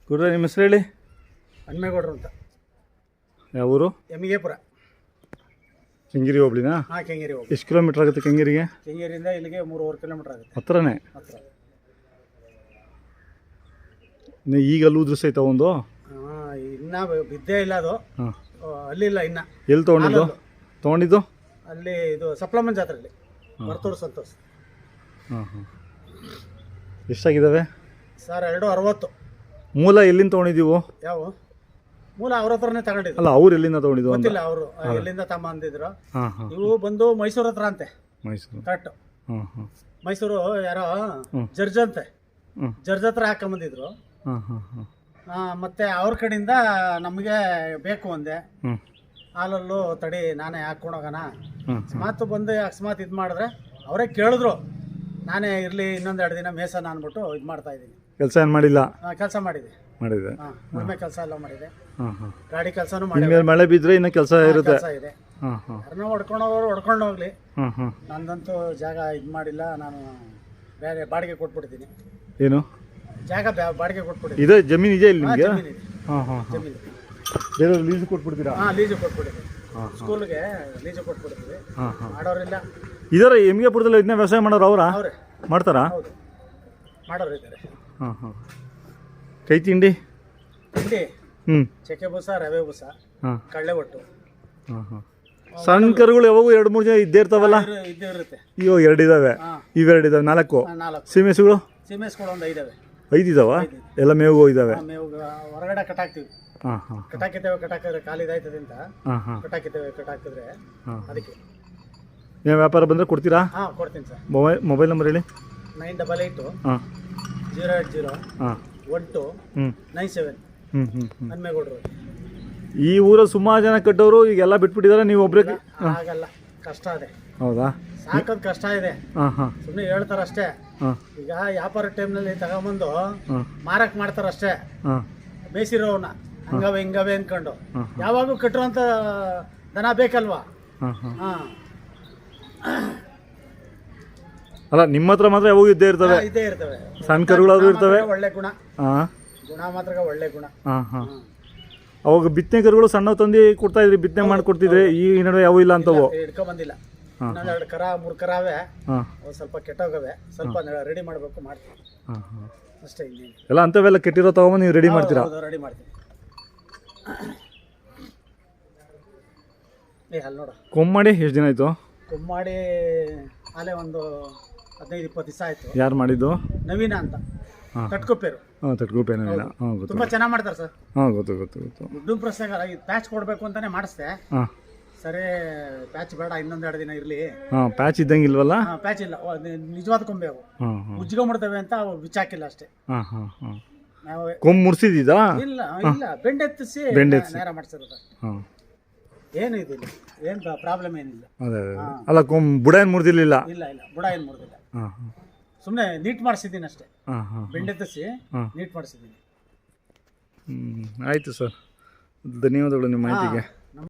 ಗುರುರೇ ನಿಮ್ಮ ಹೆಸರು ಹೇಳಿ. ಹನುಮೇಗೌಡರು ಅಂತ. ಯಾವ ಊರು? ಎಮ್ಮಿಗೆಪುರ. ಕೆಂಗೇರಿ ಹೋಗ್ಲಿನಾ? ಹಾಂ, ಕೆಂಗೇರಿ ಹೋಗಿ. ಎಷ್ಟು ಕಿಲೋಮೀಟ್ರ್ ಆಗುತ್ತೆ ಕೆಂಗೇರಿಗೆ? ಕೆಂಗೇರಿಯಿಂದ ಇಲ್ಲಿಗೆ 3.5 ಕಿಲೋಮೀಟ್ರ್ ಆಗುತ್ತೆ. ಹತ್ರನೇ. ಹತ್ರ. ಈಗ ಅಲ್ಲೂದ್ರು ಸಹಿತ ಒಂದು ಇನ್ನೂ ಬಿದ್ದೇ ಇಲ್ಲ ಅದು. ಹಾಂ, ಅಲ್ಲಿಲ್ಲ ಇನ್ನು. ಎಲ್ಲಿ ತೊಗೊಂಡಿದ್ದು? ಅಲ್ಲಿ ಇದು ಸಪ್ಲಮನ್ ಜಾತ್ರೆಯಲ್ಲಿ ಬರ್ತೂರು ಸಂತೋಷ್. ಹಾಂ ಹಾಂ. ಎಷ್ಟಾಗಿದ್ದಾವೆ ಸರ್? 260. ಮೂಲ ಎಲ್ಲಿಂದ ತೊಗೊಂಡಿದ್ದೀವು? ಯಾವ ಮೂಲ ಅವ್ರ ಹತ್ರನೇ ತಗೊಂಡಿದ್ದು. ಅಲ್ಲ, ಅವ್ರು ಎಲ್ಲಿಂದ ತೊಗೊಂಡಿದ್ದು? ಗೊತ್ತಿಲ್ಲ ಅವರು ಎಲ್ಲಿಂದ ತಮ್ಮ ಅಂದಿದ್ರು. ಹಾಂ ಹಾಂ. ಇವು ಬಂದು ಮೈಸೂರು ಹತ್ರ ಅಂತೆ. ಮೈಸೂರು? ಕರೆಕ್ಟ್. ಹಾಂ ಹಾಂ. ಮೈಸೂರು ಯಾರೋ ಜಡ್ಜ್ ಅಂತೆ. ಜಡ್ಜ್ ಹತ್ರ ಹಾಕೊಂಬಂದಿದ್ರು. ಹಾಂ ಹಾಂ ಹಾಂ. ಮತ್ತೆ ಅವ್ರ ಕಡೆಯಿಂದ ನಮಗೆ ಬೇಕು ಅಂದೆ. ಹ್ಞೂ. ಹಾಲಲ್ಲೂ ತಡಿ ನಾನೇ ಹಾಕ್ಕೊಂಡೋಗೋಣ. ಅಕಸ್ಮಾತ್ ಬಂದು ಅಕಸ್ಮಾತ್ ಇದು ಮಾಡಿದ್ರೆ ಅವರೇ ಕೇಳಿದ್ರು. ನಾನೇ ಇರಲಿ ಇನ್ನೊಂದು 2 ದಿನ ಮೇಸನ ಅಂದ್ಬಿಟ್ಟು ಇದು ಮಾಡ್ತಾ ಇದ್ದೀನಿ. ಕೆಲಸ ಏನು ಮಾಡಿಲ್ಲ? ಕೆಲಸ ಮಾಡಿದೆ. ಹಾಂ, ಉಳ್ಮೆ ಕೆಲಸ ಎಲ್ಲ ಮಾಡಿದೆ. ಹಾಂ ಹಾಂ. ಗಾಡಿ ಕೆಲಸನೂ ಮಾಡಿ. ಮಳೆ ಬಿದ್ದರೆ ಇನ್ನೂ ಕೆಲಸ ಇರುತ್ತೆ. ಕೆಲಸ ಇದೆ. ಹಾಂ ಹಾಂ. ಯಾರನ್ನ ಹೊಡ್ಕೊಂಡೋರು ಹೊಡ್ಕೊಂಡು ಹೋಗ್ಲಿ. ಹಾಂ ಹಾಂ. ನಂದಂತೂ ಜಾಗ ಇದು ಮಾಡಿಲ್ಲ. ನಾನು ಬೇರೆ ಬಾಡಿಗೆ ಕೊಟ್ಬಿಡ್ತೀನಿ. ಏನು ಜಾಗ ಬಾಡಿಗೆ ಕೊಟ್ಬಿಡ್ತೀನಿ. ಇದೆ ಜಮೀನು ಇದೆ ಇಲ್ಲಿ ನಿಮಗೆ? ಜಮೀನಿದೆ. ಹಾಂ ಹಾಂ. ಜಮೀನು ಬೇರೆ ಲೀಸ್ ಕೊಟ್ಬಿಡ್ತೀರಾ? ಹಾಂ, ಲೀಜು ಕೊಟ್ಬಿಡ್ತೀವಿ. ಹಾಂ, ಸ್ಕೂಲ್ಗೆ ಲೀಜು ಕೊಟ್ಬಿಡ್ತೀವಿ. ಹಾಂ ಹಾಂ. ಮಾಡೋರಿಲ್ಲ. ಇದರ ಎಮ್ಮಿಗೆಪುರದಲ್ಲಿ ಇದನ್ನ ವ್ಯವಸಾಯ ಮಾಡೋರು ಅವರಾ? ಅವರೇ ಮಾಡ್ತಾರಾ? ಹೌದು, ಮಾಡೋರು ಇದ್ದಾರೆ. ಹಾಂ ಹಾಂ. ಕೈ ತಿಂಡಿ? ತಿಂಡಿ ಚಕ್ಕೆ ಬೂಸ, ರವೆ ಬೂಸ, ಹಾಂ, ಕಡಲೆ ಒಟ್ಟು. ಹಾಂ ಹಾಂ. ಸಣ್ಣ ಕರುಗಳು ಯಾವಾಗೂ 2-3 ಜನ ಇದ್ದೇ ಇರ್ತಾವಲ್ಲ? ಇದ್ದೇ ಇರುತ್ತೆ. ಇವಾಗ 2 ಇದಾವೆ. ಇವೆರಡು ಇದಾವೆ, 4. 4 ಸೀಮೆಸುಗಳು? ಸೀಮೆಸ್ಗಳು ಒಂದು 5 ಇದಾವೆ. 5 ಇದಾವ? ಎಲ್ಲ ಮೇವು ಇದಾವೆ? ಮೇವು ಹೊರಗಡೆ ಕಟಾಕ್ತಿವಿ. ಹಾಂ ಹಾಂ. ಕಟಾಕಿದ್ದೇವೆ. ಕಟಾಕಿದ್ರೆ ಕಾಲಿದಾಯ್ತದೆ ಅಂತ ಹಾಂ ಹಾಂ. ಕಟಾಕಿದ್ದೇವೆ. ಕಟಾಕಿದ್ರೆ ಅದಕ್ಕೆ ನೀವು ವ್ಯಾಪಾರ ಬಂದರೆ ಕೊಡ್ತೀರಾ? ಹಾಂ, ಕೊಡ್ತೀನಿ ಸರ್. ಮೊಬೈಲ್ ನಂಬರ್ ಹೇಳಿ. 988 ಹಾಂ 080 ಹಾಂ 1297. ಹನುಮೇಗೌಡರು. ಈ ಊರಲ್ಲಿ ಸುಮಾರು ಜನ ಕಟ್ಟೋರು ಈಗೆಲ್ಲ ಬಿಟ್ಬಿಟ್ಟಿದ್ದಾರೆ, ನೀವು ಒಬ್ಬರೇ? ಆಗಲ್ಲ, ಕಷ್ಟ ಇದೆ. ಹೌದಾ? ಸಾಕೋದು ಕಷ್ಟ ಇದೆ. ಹಾಂ ಹಾಂ. ಸುಮ್ಮನೆ ಹೇಳ್ತಾರೆ ಅಷ್ಟೇ. ಈಗ ವ್ಯಾಪಾರ ಟೈಮ್ನಲ್ಲಿ ತಗೊಂಬಂದು ಮಾರಕ್ ಮಾಡ್ತಾರೆ ಅಷ್ಟೇ. ಬೇಸಿರೋವನ್ನ ಹಂಗವೆ ಹಿಂಗವೆ ಅನ್ಕೊಂಡು ಯಾವಾಗೂ ಕಟ್ಟಿರುವಂತ ದನ ಬೇಕಲ್ವಾ? ಹಾಂ. ಅಲ್ಲ, ನಿಮ್ಮ ಹತ್ರ ಮಾತ್ರ ಯಾವಾಗ ಇದ್ದೇ ಇರ್ತವೆ? ಇದ್ದೇ ಇರ್ತವೆ. ಸಣ್ಣ ಕರುಗಳಾದ್ರೂ ಇರ್ತವೆ. ಒಳ್ಳೆ ಗುಣ. ಹಾಂ, ಗುಣ ಮಾತ್ರ ಒಳ್ಳೆ ಗುಣ. ಹಾಂ ಹಾಂ. ಅವಾಗ ಬಿತ್ತನೆ ಕರುಗಳು ಸಣ್ಣ ತಂದು ಕೊಡ್ತಾ ಇದ್ರಿ, ಬಿತ್ತನೆ ಮಾಡಿ ಕೊಡ್ತಿದ್ರಿ. ಈ ನಡುವೆ ಯಾವ ಇಲ್ಲ ಅಂತವು? ಹಿಡ್ಕೊಂಡ್ ಬಂದಿಲ್ಲ. ಇನ್ನೊಂದು 2 ಕರ 3 ಕರ ಅವೆ. ಸ್ವಲ್ಪ ಕೆಟ್ಟೋಗವೆ. ಸ್ವಲ್ಪ ರೆಡಿ ಮಾಡಬೇಕು, ಮಾಡ್ತೀವಿ. ಹಾಂ ಹಾಂ. ಅಷ್ಟೇ, ಇನ್ನೇನು. ಎಲ್ಲ ಅಂಥವೆಲ್ಲ ಕೆಟ್ಟಿರೋ ತಗೊಂಡು ನೀವು ರೆಡಿ ಮಾಡ್ತೀರಾ? ರೆಡಿ ಮಾಡ್ತೀವಿ. ಅಲ್ಲಿ ನೋಡ, ಕೊಮ್ಮಾಡಿ ಎಷ್ಟು ದಿನ ಆಯಿತು? ಕೊಮ್ಮಾಡಿ ಅಲ್ಲೇ ಒಂದು 15-20 ದಿವಸ ಆಯಿತು. ಯಾರು ಮಾಡಿದ್ದು? ನವೀನ ಅಂತ, ಕಟ್ಕೊಪ್ಪೇರು. ಹಾಂ, ತಟ್ಗುಪ್ಪೆ ನವೀನ. ಹಾಂ, ಗೊತ್ತು. ತುಂಬ ಚೆನ್ನಾಗಿ ಮಾಡ್ತಾರೆ ಸರ್. ಹಾಂ, ಗೊತ್ತು ಗೊತ್ತು ಗೊತ್ತು. ದುಡ್ಡು ಪ್ರಶ್ನೆಗಾರ ಪ್ಯಾಚ್ ಕೊಡಬೇಕು ಅಂತಾನೆ ಮಾಡಿಸ್ದೆ. ಹಾಂ, ಸರಿ ಪ್ಯಾಚ್ ಬೇಡ, ಇನ್ನೊಂದು 2 ದಿನ ಇರಲಿ. ಹಾಂ, ಪ್ಯಾಚ್ ಇದ್ದಂಗೆ ಇಲ್ವಲ್ಲ? ಹಾಂ, ಪ್ಯಾಚ್ ಇಲ್ಲ. ನಿಜವಾದ ಕೊಂಬೆ ಅವು. ಹಾಂ ಹಾಂ. ಉಜ್ಕೊಂಡ್ಬಿಡ್ತವೆ ಅಂತ ಅವು ಬಿಚ್ಚಾಕಿಲ್ಲ ಅಷ್ಟೇ. ಹಾಂ ಹಾಂ ಹಾಂ. ನಾವು ಕೊಂಬು ಮುಡ್ಸಿದ್ದೀರಾ? ಇಲ್ಲ ಇಲ್ಲ, ಬೆಂಡೆತ್ತಿಸಿ ನೇರ ಮಾಡಿಸಿರೋದು. ಹಾಂ. ಏನು ಇದಿಲ್ಲ, ಏನು ಪ್ರಾಬ್ಲಮ್ ಏನಿಲ್ಲ. ಅದೇ ಅಲ್ಲ, ಬುಡ ಏನು ಮುರಿದಿರಲಿಲ್ಲ? ಇಲ್ಲ ಇಲ್ಲ, ಬುಡ ಏನು ಮುರಿದಿಲ್ಲ. ಹಾಂ ಹಾಂ. ಸುಮ್ಮನೆ ನೀಟ್ ಮಾಡಿಸಿದ್ದೀನಿ ಅಷ್ಟೇ. ಹಾಂ ಹಾಂ. ಬೆಂಡೆತ್ತಿಸಿ ನೀಟ್ ಮಾಡಿಸಿದ್ದೀನಿ. ಆಯಿತು ಸರ್, ಧನ್ಯವಾದಗಳು ನಿಮ್ಮ ಮಾಹಿತಿಗೆ.